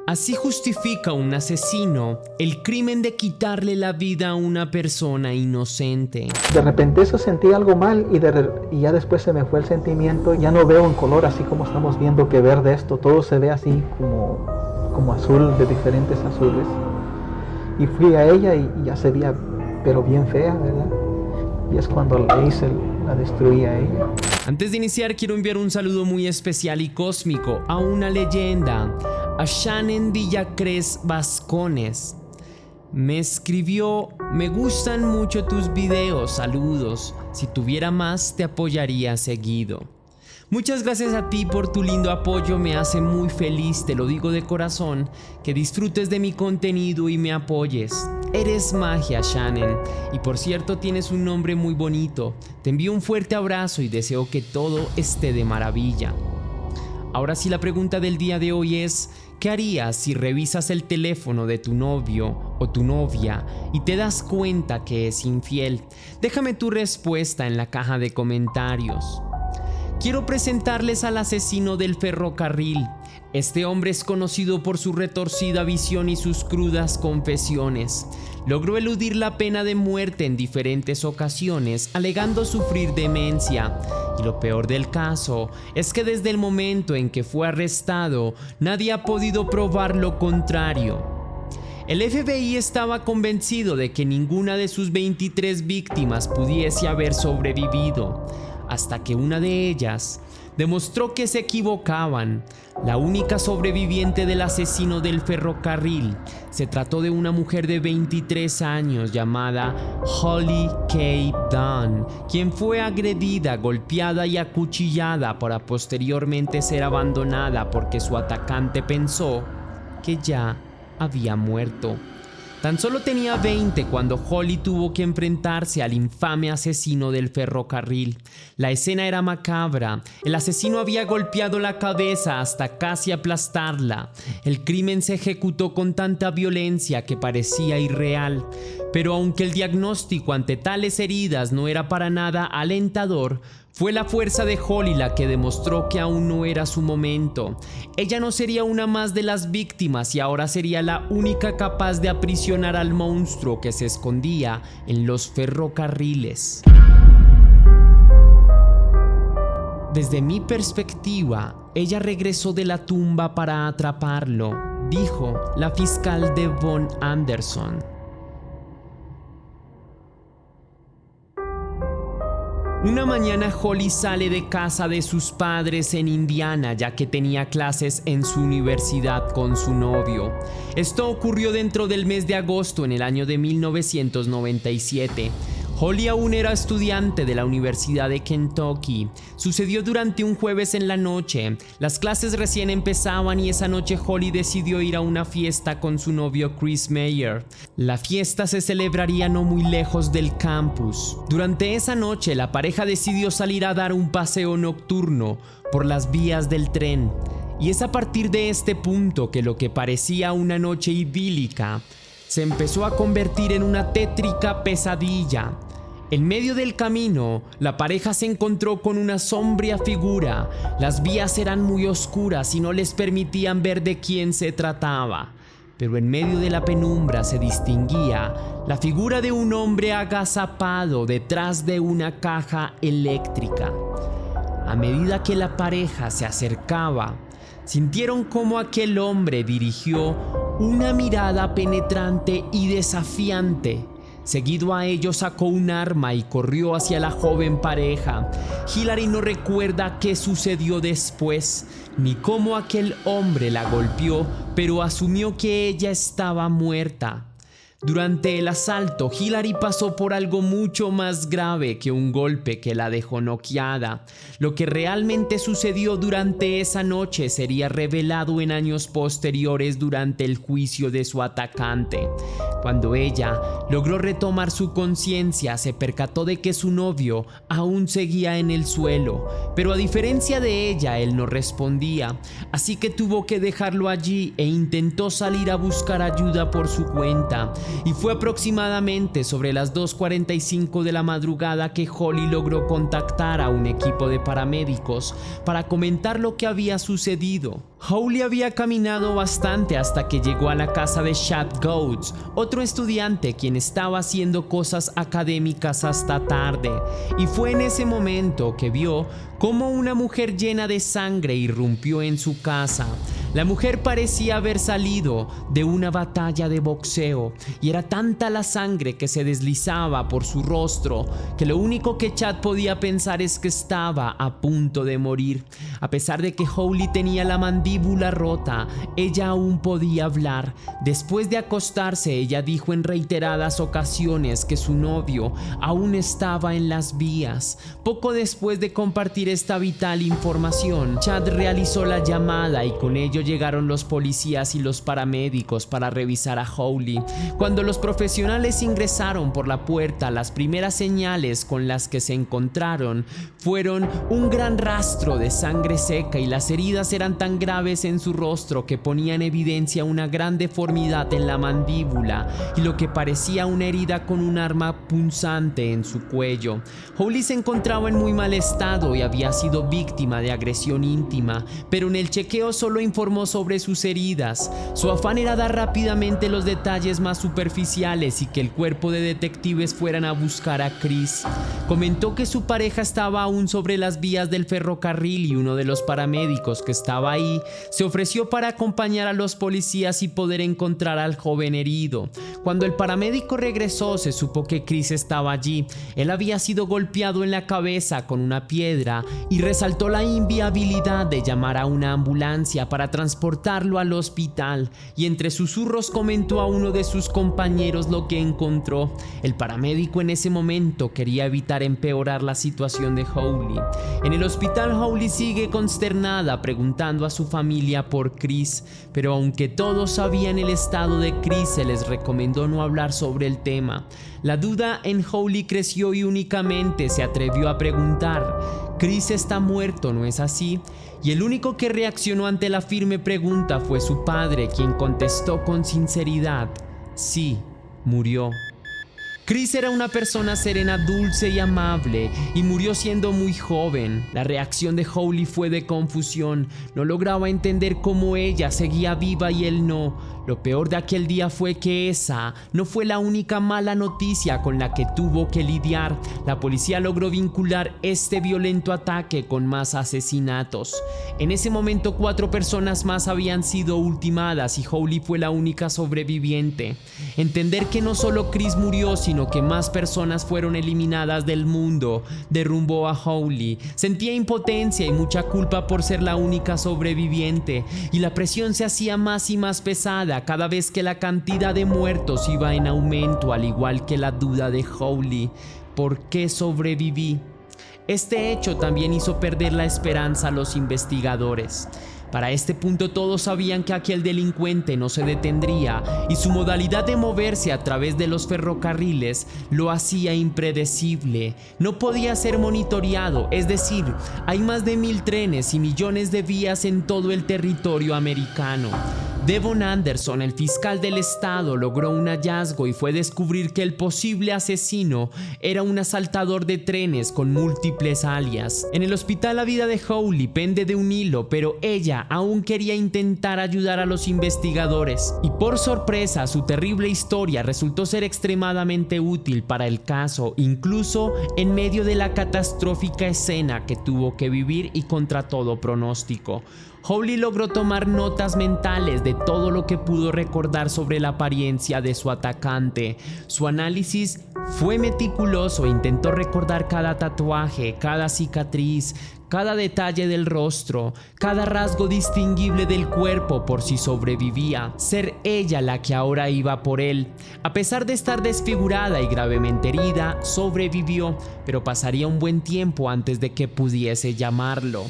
Así justifica un asesino el crimen de quitarle la vida a una persona inocente. De repente eso sentí algo mal y ya después se me fue el sentimiento. Ya no veo en color así como estamos viendo que verde esto. Todo se ve así como azul, de diferentes azules. Y fui a ella y ya se veía pero bien fea, ¿verdad? Y es cuando la destruí a ella. Antes de iniciar, quiero enviar un saludo muy especial y cósmico a una leyenda, a Shannon Villacrés Vascones. Me escribió: me gustan mucho tus videos, saludos. Si tuviera más, te apoyaría seguido. Muchas gracias a ti por tu lindo apoyo, me hace muy feliz, te lo digo de corazón, que disfrutes de mi contenido y me apoyes. Eres magia, Shannon, y por cierto tienes un nombre muy bonito. Te envío un fuerte abrazo y deseo que todo esté de maravilla. Ahora sí, la pregunta del día de hoy es: ¿qué harías si revisas el teléfono de tu novio o tu novia y te das cuenta que es infiel? Déjame tu respuesta en la caja de comentarios. Quiero presentarles al asesino del ferrocarril. Este hombre es conocido por su retorcida visión y sus crudas confesiones. Logró eludir la pena de muerte en diferentes ocasiones, alegando sufrir demencia. Y lo peor del caso es que desde el momento en que fue arrestado, nadie ha podido probar lo contrario. El FBI estaba convencido de que ninguna de sus 23 víctimas pudiese haber sobrevivido, hasta que una de ellas demostró que se equivocaban. La única sobreviviente del asesino del ferrocarril se trató de una mujer de 23 años llamada Holly Kay Dunn, quien fue agredida, golpeada y acuchillada para posteriormente ser abandonada porque su atacante pensó que ya había muerto. Tan solo tenía 20 cuando Holly tuvo que enfrentarse al infame asesino del ferrocarril. La escena era macabra. El asesino había golpeado la cabeza hasta casi aplastarla. El crimen se ejecutó con tanta violencia que parecía irreal. Pero aunque el diagnóstico ante tales heridas no era para nada alentador, fue la fuerza de Holly la que demostró que aún no era su momento. Ella no sería una más de las víctimas y ahora sería la única capaz de aprisionar al monstruo que se escondía en los ferrocarriles. Desde mi perspectiva, ella regresó de la tumba para atraparlo, dijo la fiscal Devon Anderson. Una mañana Holly sale de casa de sus padres en Indiana ya que tenía clases en su universidad con su novio. Esto ocurrió dentro del mes de agosto en el año de 1997. Holly aún era estudiante de la Universidad de Kentucky. Sucedió durante un jueves en la noche. Las clases recién empezaban y esa noche Holly decidió ir a una fiesta con su novio Chris Meyer. La fiesta se celebraría no muy lejos del campus. Durante esa noche la pareja decidió salir a dar un paseo nocturno por las vías del tren. Y es a partir de este punto que lo que parecía una noche idílica se empezó a convertir en una tétrica pesadilla. En medio del camino, la pareja se encontró con una sombría figura. Las vías eran muy oscuras y no les permitían ver de quién se trataba. Pero en medio de la penumbra se distinguía la figura de un hombre agazapado detrás de una caja eléctrica. A medida que la pareja se acercaba, sintieron cómo aquel hombre dirigió una mirada penetrante y desafiante. Seguido a ello sacó un arma y corrió hacia la joven pareja. Hillary no recuerda qué sucedió después, ni cómo aquel hombre la golpeó, pero asumió que ella estaba muerta. Durante el asalto, Hillary pasó por algo mucho más grave que un golpe que la dejó noqueada. Lo que realmente sucedió durante esa noche sería revelado en años posteriores durante el juicio de su atacante. Cuando ella logró retomar su conciencia, se percató de que su novio aún seguía en el suelo, pero a diferencia de ella, él no respondía, así que tuvo que dejarlo allí e intentó salir a buscar ayuda por su cuenta. Y fue aproximadamente sobre las 2:45 de la madrugada que Holly logró contactar a un equipo de paramédicos para comentar lo que había sucedido. Holly había caminado bastante hasta que llegó a la casa de Chad Goetz, otro estudiante quien estaba haciendo cosas académicas hasta tarde, y fue en ese momento que vio cómo una mujer llena de sangre irrumpió en su casa. La mujer parecía haber salido de una batalla de boxeo y era tanta la sangre que se deslizaba por su rostro que lo único que Chad podía pensar es que estaba a punto de morir. A pesar de que Holly tenía la mandíbula rota, ella aún podía hablar. Después de acostarse, ella dijo en reiteradas ocasiones que su novio aún estaba en las vías. Poco después de compartir esta vital información, Chad realizó la llamada y con ello llegaron los policías y los paramédicos para revisar a Holly. Cuando los profesionales ingresaron por la puerta, las primeras señales con las que se encontraron fueron un gran rastro de sangre seca y las heridas eran tan graves en su rostro que ponían en evidencia una gran deformidad en la mandíbula y lo que parecía una herida con un arma punzante en su cuello. Holly se encontraba en muy mal estado y había sido víctima de agresión íntima, pero en el chequeo solo informó sobre sus heridas. Su afán era dar rápidamente los detalles más superficiales y que el cuerpo de detectives fueran a buscar a Chris. Comentó que su pareja estaba aún sobre las vías del ferrocarril y uno de los paramédicos que estaba ahí se ofreció para acompañar a los policías y poder encontrar al joven herido. Cuando el paramédico regresó, se supo que Chris estaba allí. Él había sido golpeado en la cabeza con una piedra y resaltó la inviabilidad de llamar a una ambulancia para transportarlo al hospital, y entre susurros comentó a uno de sus compañeros lo que encontró. El paramédico en ese momento quería evitar empeorar la situación de Holly. En el hospital, Holly sigue consternada preguntando a su familia por Chris, pero aunque todos sabían el estado de Chris, se les recomendó no hablar sobre el tema. La duda en Holly creció y únicamente se atrevió a preguntar: ¿Chris está muerto, no es así? Y el único que reaccionó ante la firme pregunta fue su padre, quien contestó con sinceridad: sí, murió. Chris era una persona serena, dulce y amable, y murió siendo muy joven. La reacción de Holly fue de confusión. No lograba entender cómo ella seguía viva y él no. Lo peor de aquel día fue que esa no fue la única mala noticia con la que tuvo que lidiar. La policía logró vincular este violento ataque con más asesinatos. En ese momento 4 personas más habían sido ultimadas y Holly fue la única sobreviviente. Entender que no solo Chris murió, sino que más personas fueron eliminadas del mundo, derrumbó a Holly. Sentía impotencia y mucha culpa por ser la única sobreviviente, y la presión se hacía más y más pesada cada vez que la cantidad de muertos iba en aumento, al igual que la duda de Holly: ¿por qué sobreviví? Este hecho también hizo perder la esperanza a los investigadores. Para este punto todos sabían que aquel delincuente no se detendría y su modalidad de moverse a través de los ferrocarriles lo hacía impredecible. No podía ser monitoreado, es decir, hay más de 1000 trenes y millones de vías en todo el territorio americano. Devon Anderson, el fiscal del estado, logró un hallazgo y fue descubrir que el posible asesino era un asaltador de trenes con múltiples alias. En el hospital la vida de Holly pende de un hilo, pero ella aún quería intentar ayudar a los investigadores. Y por sorpresa, su terrible historia resultó ser extremadamente útil para el caso, incluso en medio de la catastrófica escena que tuvo que vivir y contra todo pronóstico. Holly logró tomar notas mentales de todo lo que pudo recordar sobre la apariencia de su atacante. Su análisis fue meticuloso e intentó recordar cada tatuaje, cada cicatriz, cada detalle del rostro, cada rasgo distinguible del cuerpo por si sobrevivía. Ser ella la que ahora iba por él. A pesar de estar desfigurada y gravemente herida, sobrevivió, pero pasaría un buen tiempo antes de que pudiese llamarlo.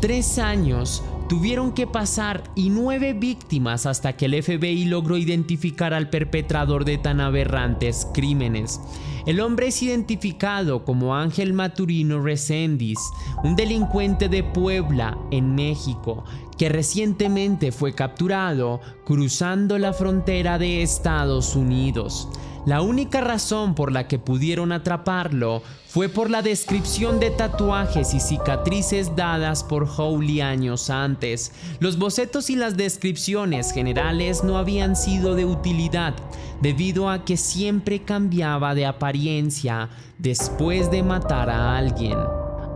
3 años Tuvieron que pasar 9 víctimas hasta que el FBI logró identificar al perpetrador de tan aberrantes crímenes. El hombre es identificado como Ángel Maturino Reséndiz, un delincuente de Puebla, en México, que recientemente fue capturado cruzando la frontera de Estados Unidos. La única razón por la que pudieron atraparlo fue por la descripción de tatuajes y cicatrices dadas por Hawley años antes. Los bocetos y las descripciones generales no habían sido de utilidad, debido a que siempre cambiaba de apariencia después de matar a alguien.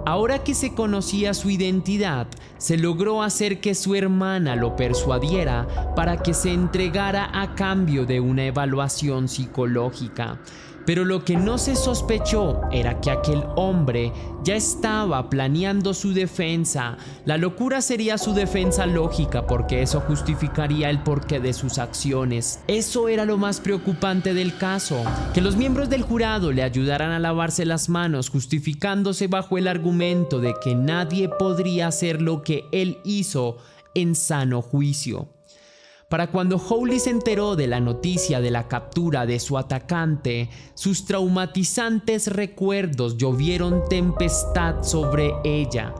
Ahora que se conocía su identidad, se logró hacer que su hermana lo persuadiera para que se entregara a cambio de una evaluación psicológica. Pero lo que no se sospechó era que aquel hombre ya estaba planeando su defensa. La locura sería su defensa lógica, porque eso justificaría el porqué de sus acciones. Eso era lo más preocupante del caso, que los miembros del jurado le ayudaran a lavarse las manos, justificándose bajo el argumento de que nadie podría hacer lo que él hizo en sano juicio. Para cuando Hawley se enteró de la noticia de la captura de su atacante, sus traumatizantes recuerdos llovieron tempestad sobre ella.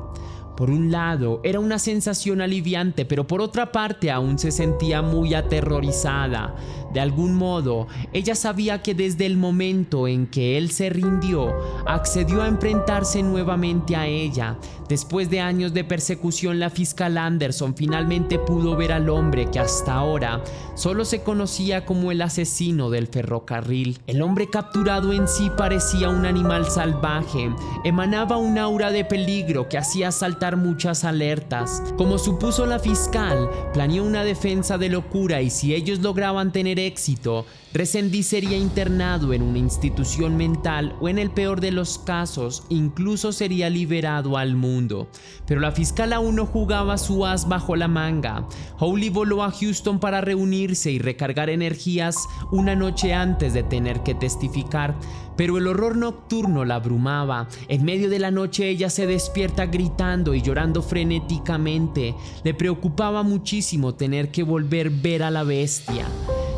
Por un lado, era una sensación aliviante, pero por otra parte aún se sentía muy aterrorizada. De algún modo, ella sabía que desde el momento en que él se rindió, accedió a enfrentarse nuevamente a ella. Después de años de persecución, la fiscal Anderson finalmente pudo ver al hombre que hasta ahora solo se conocía como el asesino del ferrocarril. El hombre capturado en sí parecía un animal salvaje, emanaba un aura de peligro que hacía saltar muchas alertas. Como supuso la fiscal, planeó una defensa de locura, y si ellos lograban tener éxito, Reséndiz sería internado en una institución mental o, en el peor de los casos, incluso sería liberado al mundo. Pero la fiscal aún no jugaba su as bajo la manga. Hawley voló a Houston para reunirse y recargar energías una noche antes de tener que testificar. Pero el horror nocturno la abrumaba. En medio de la noche ella se despierta gritando y llorando frenéticamente. Le preocupaba muchísimo tener que volver a ver a la bestia.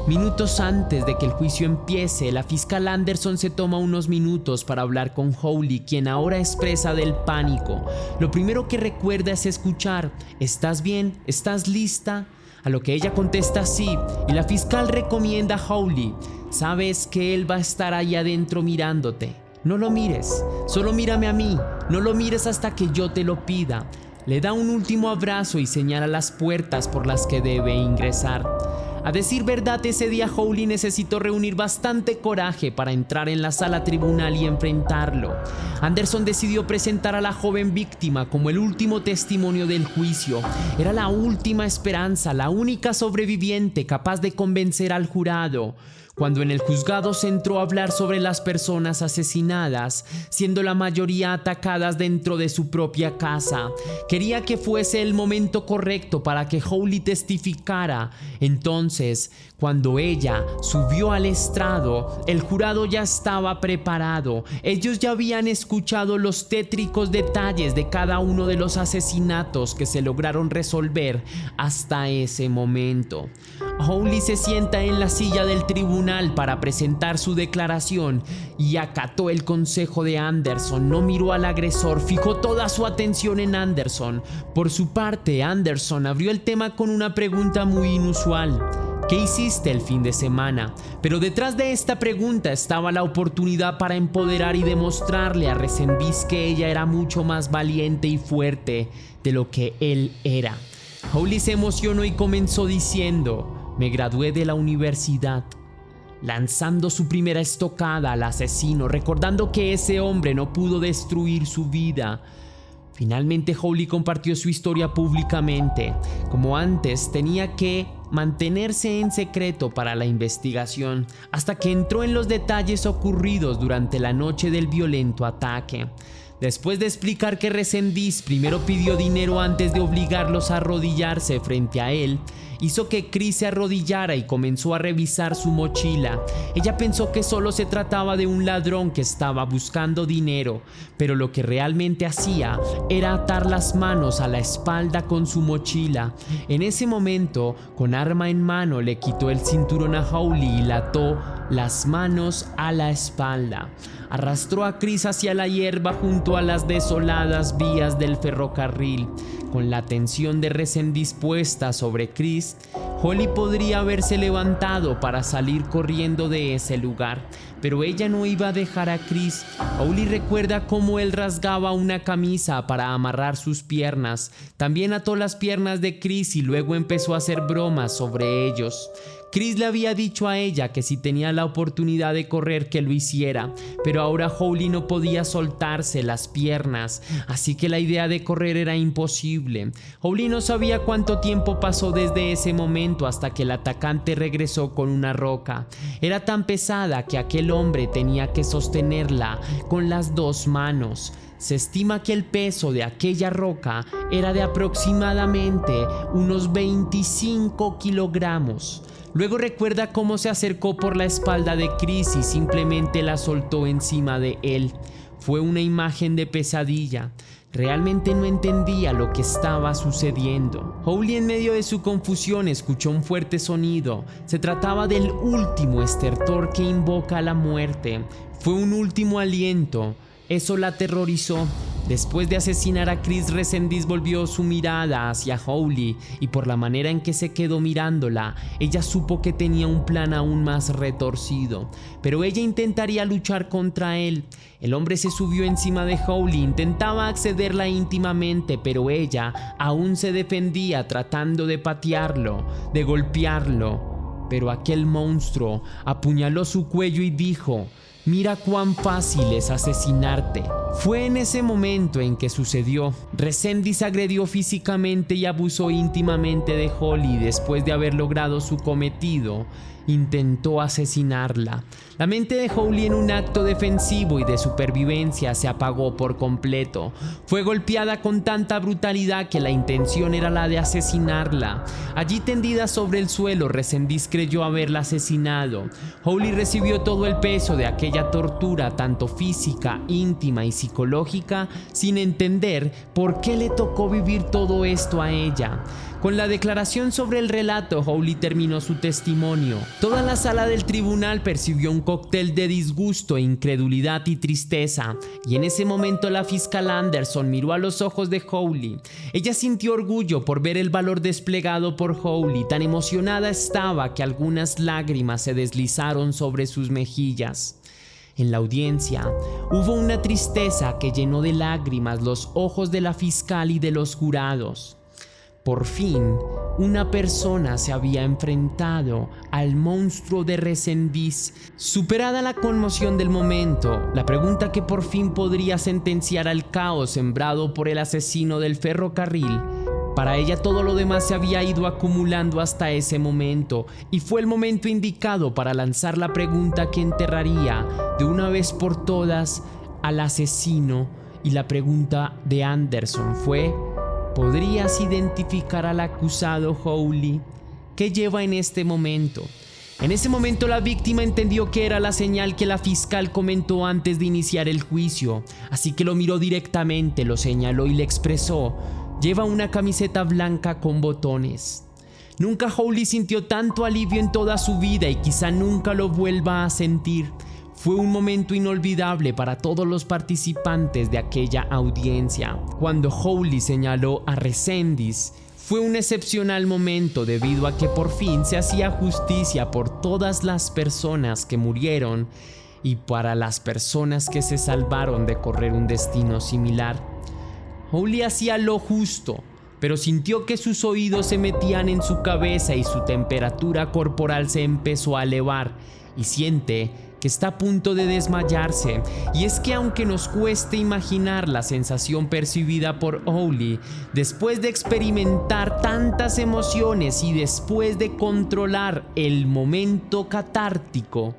Minutos antes de que el juicio empiece, la fiscal Anderson se toma unos minutos para hablar con Hawley, quien ahora expresa del pánico. Lo primero que recuerda es escuchar: ¿estás bien? ¿Estás lista? A lo que ella contesta sí, y la fiscal recomienda a Hawley: sabes que él va a estar ahí adentro mirándote. No lo mires, solo mírame a mí, no lo mires hasta que yo te lo pida. Le da un último abrazo y señala las puertas por las que debe ingresar. A decir verdad, ese día Hawley necesitó reunir bastante coraje para entrar en la sala tribunal y enfrentarlo. Anderson decidió presentar a la joven víctima como el último testimonio del juicio. Era la última esperanza, la única sobreviviente capaz de convencer al jurado. Cuando en el juzgado se entró a hablar sobre las personas asesinadas, siendo la mayoría atacadas dentro de su propia casa, quería que fuese el momento correcto para que Hawley testificara. Entonces, cuando ella subió al estrado, el jurado ya estaba preparado. Ellos ya habían escuchado los tétricos detalles de cada uno de los asesinatos que se lograron resolver hasta ese momento. Hawley se sienta en la silla del tribunal para presentar su declaración y acató el consejo de Anderson. No miró al agresor, fijó toda su atención en Anderson. Por su parte, Anderson abrió el tema con una pregunta muy inusual: ¿qué hiciste el fin de semana? Pero detrás de esta pregunta estaba la oportunidad para empoderar y demostrarle a Reséndiz que ella era mucho más valiente y fuerte de lo que él era. Hawley se emocionó y comenzó diciendo: me gradué de la universidad, lanzando su primera estocada al asesino, recordando que ese hombre no pudo destruir su vida. Finalmente Hawley compartió su historia públicamente. Como antes, tenía que mantenerse en secreto para la investigación, hasta que entró en los detalles ocurridos durante la noche del violento ataque. Después de explicar que Resendiz primero pidió dinero antes de obligarlos a arrodillarse frente a él, hizo que Chris se arrodillara y comenzó a revisar su mochila. Ella pensó que solo se trataba de un ladrón que estaba buscando dinero, pero lo que realmente hacía era atar las manos a la espalda con su mochila. En ese momento, con arma en mano, le quitó el cinturón a Hawley y le ató las manos a la espalda. Arrastró a Chris hacia la hierba junto a las desoladas vías del ferrocarril. Con la atención de Resendiz puesta sobre Chris, Holly podría haberse levantado para salir corriendo de ese lugar, pero ella no iba a dejar a Chris. Holly recuerda cómo él rasgaba una camisa para amarrar sus piernas. También ató las piernas de Chris y luego empezó a hacer bromas sobre ellos. Chris le había dicho a ella que si tenía la oportunidad de correr que lo hiciera, pero ahora Hawley no podía soltarse las piernas, así que la idea de correr era imposible. Hawley no sabía cuánto tiempo pasó desde ese momento hasta que el atacante regresó con una roca. Era tan pesada que aquel hombre tenía que sostenerla con las dos manos. Se estima que el peso de aquella roca era de aproximadamente unos 25 kilogramos. Luego recuerda cómo se acercó por la espalda de Chris y simplemente la soltó encima de él. Fue una imagen de pesadilla. Realmente no entendía lo que estaba sucediendo. Hawley, en medio de su confusión, escuchó un fuerte sonido. Se trataba del último estertor que invoca a la muerte. Fue un último aliento. Eso la aterrorizó. Después de asesinar a Chris, Resendiz volvió su mirada hacia Hawley y por la manera en que se quedó mirándola, ella supo que tenía un plan aún más retorcido. Pero ella intentaría luchar contra él. El hombre se subió encima de Hawley, intentaba accederla íntimamente, pero ella aún se defendía tratando de patearlo, de golpearlo. Pero aquel monstruo apuñaló su cuello y dijo: «Mira cuán fácil es asesinarte». Fue en ese momento en que sucedió. Resendiz agredió físicamente y abusó íntimamente de Holly. Después de haber logrado su cometido, intentó asesinarla. La mente de Hawley, en un acto defensivo y de supervivencia, se apagó por completo. Fue golpeada con tanta brutalidad que la intención era la de asesinarla. Allí tendida sobre el suelo, Resendiz creyó haberla asesinado. Hawley recibió todo el peso de aquella tortura, tanto física, íntima y psicológica, sin entender por qué le tocó vivir todo esto a ella. Con la declaración sobre el relato, Hawley terminó su testimonio. Toda la sala del tribunal percibió un cóctel de disgusto, incredulidad y tristeza, y en ese momento la fiscal Anderson miró a los ojos de Hawley. Ella sintió orgullo por ver el valor desplegado por Hawley. Tan emocionada estaba que algunas lágrimas se deslizaron sobre sus mejillas. En la audiencia hubo una tristeza que llenó de lágrimas los ojos de la fiscal y de los jurados. Por fin, una persona se había enfrentado al monstruo de Resendiz. Superada la conmoción del momento, la pregunta que por fin podría sentenciar al caos sembrado por el asesino del ferrocarril, para ella todo lo demás se había ido acumulando hasta ese momento, y fue el momento indicado para lanzar la pregunta que enterraría de una vez por todas al asesino. Y la pregunta de Anderson fue: ¿podrías identificar al acusado, Hawley? ¿Qué lleva en este momento? En ese momento la víctima entendió que era la señal que la fiscal comentó antes de iniciar el juicio, así que lo miró directamente, lo señaló y le expresó: lleva una camiseta blanca con botones. Nunca Hawley sintió tanto alivio en toda su vida y quizá nunca lo vuelva a sentir. Fue un momento inolvidable para todos los participantes de aquella audiencia. Cuando Hawley señaló a Resendiz, fue un excepcional momento debido a que por fin se hacía justicia por todas las personas que murieron y para las personas que se salvaron de correr un destino similar. Hawley hacía lo justo, pero sintió que sus oídos se metían en su cabeza y su temperatura corporal se empezó a elevar, y siente que está a punto de desmayarse. Y es que aunque nos cueste imaginar la sensación percibida por Hawley, después de experimentar tantas emociones y después de controlar el momento catártico,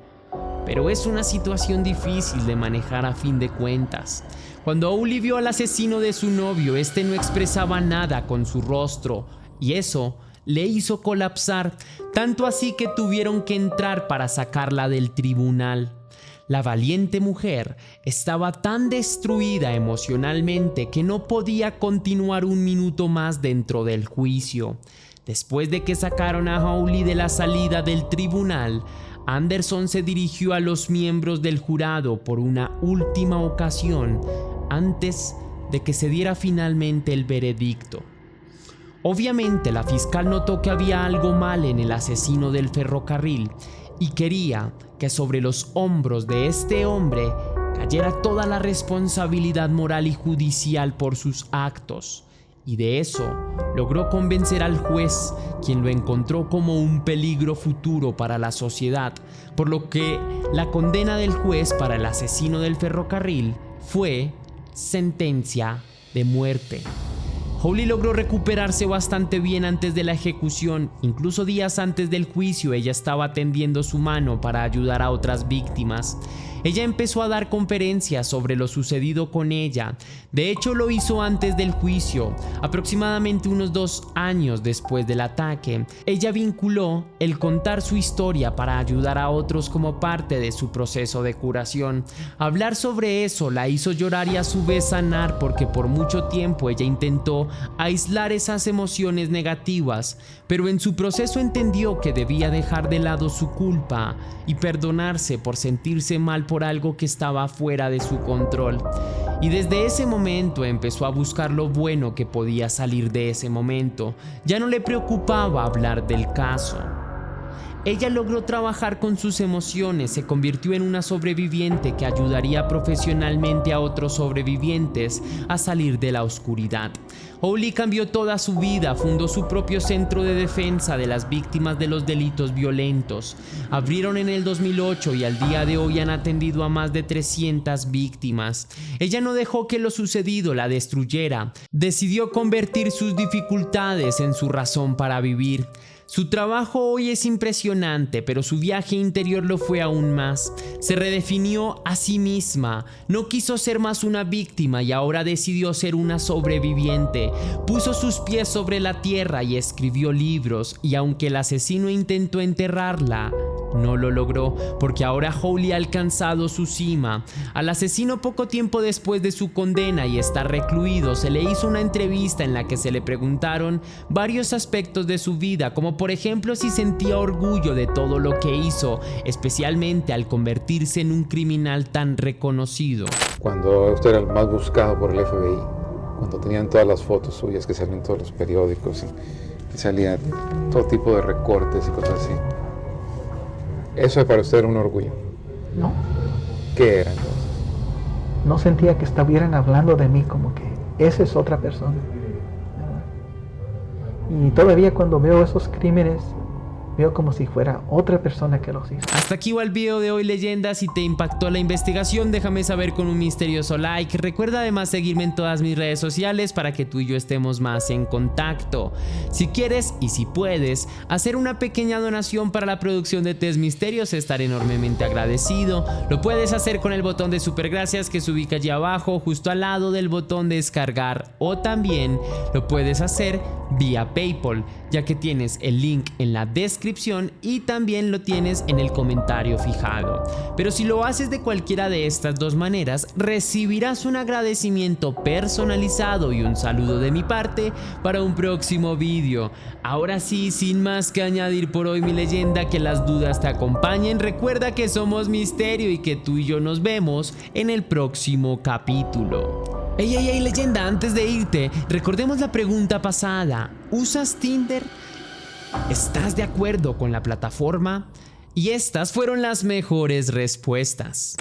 pero es una situación difícil de manejar a fin de cuentas. Cuando Holly vio al asesino de su novio, este no expresaba nada con su rostro, y eso le hizo colapsar, tanto así que tuvieron que entrar para sacarla del tribunal. La valiente mujer estaba tan destruida emocionalmente que no podía continuar un minuto más dentro del juicio. Después de que sacaron a Holly de la salida del tribunal, Anderson se dirigió a los miembros del jurado por una última ocasión antes de que se diera finalmente el veredicto. Obviamente la fiscal notó que había algo mal en el asesino del ferrocarril y quería que sobre los hombros de este hombre cayera toda la responsabilidad moral y judicial por sus actos. Y de eso logró convencer al juez, quien lo encontró como un peligro futuro para la sociedad, por lo que la condena del juez para el asesino del ferrocarril fue sentencia de muerte. Holly logró recuperarse bastante bien antes de la ejecución. Incluso días antes del juicio, ella estaba tendiendo su mano para ayudar a otras víctimas. Ella empezó a dar conferencias sobre lo sucedido con ella. De hecho, lo hizo antes del juicio, aproximadamente unos 2 años después del ataque. Ella vinculó el contar su historia para ayudar a otros como parte de su proceso de curación. Hablar sobre eso la hizo llorar y a su vez sanar, porque por mucho tiempo ella intentó aislar esas emociones negativas, pero en su proceso entendió que debía dejar de lado su culpa y perdonarse por sentirse mal por algo que estaba fuera de su control. Y desde ese momento empezó a buscar lo bueno que podía salir de ese momento. Ya no le preocupaba hablar del caso. Ella logró trabajar con sus emociones, se convirtió en una sobreviviente que ayudaría profesionalmente a otros sobrevivientes a salir de la oscuridad. Holly cambió toda su vida, fundó su propio centro de defensa de las víctimas de los delitos violentos. Abrieron en el 2008 y al día de hoy han atendido a más de 300 víctimas. Ella no dejó que lo sucedido la destruyera, decidió convertir sus dificultades en su razón para vivir. Su trabajo hoy es impresionante, pero su viaje interior lo fue aún más. Se redefinió a sí misma, no quiso ser más una víctima y ahora decidió ser una sobreviviente. Puso sus pies sobre la tierra y escribió libros, y aunque el asesino intentó enterrarla, no lo logró, porque ahora Holly ha alcanzado su cima. Al asesino, poco tiempo después de su condena y estar recluido, se le hizo una entrevista en la que se le preguntaron varios aspectos de su vida, como por ejemplo si sentía orgullo de todo lo que hizo, especialmente al convertirse en un criminal tan reconocido. Cuando usted era el más buscado por el FBI, cuando tenían todas las fotos suyas que salían en todos los periódicos y salían todo tipo de recortes y cosas así, ¿eso para usted era un orgullo? No. ¿Qué era entonces? No sentía que estuvieran hablando de mí como que esa es otra persona. Y todavía cuando veo esos crímenes, veo como si fuera otra persona que los hizo. Hasta aquí va el video de hoy, leyenda. Si te impactó la investigación, déjame saber con un misterioso like. Recuerda además seguirme en todas mis redes sociales para que tú y yo estemos más en contacto. Si quieres y si puedes hacer una pequeña donación para la producción de Test Misterios, estaré enormemente agradecido. Lo puedes hacer con el botón de super gracias que se ubica allí abajo, justo al lado del botón de descargar, o también lo puedes hacer vía PayPal, ya que tienes el link en la descripción y también lo tienes en el comentario fijado. Pero si lo haces de cualquiera de estas dos maneras, recibirás un agradecimiento personalizado y un saludo de mi parte para un próximo vídeo. Ahora sí, sin más que añadir por hoy, mi leyenda, que las dudas te acompañen. Recuerda que somos Misterio y que tú y yo nos vemos en el próximo capítulo. Ey, leyenda, antes de irte, recordemos la pregunta pasada. ¿Usas Tinder? ¿Estás de acuerdo con la plataforma? Y estas fueron las mejores respuestas.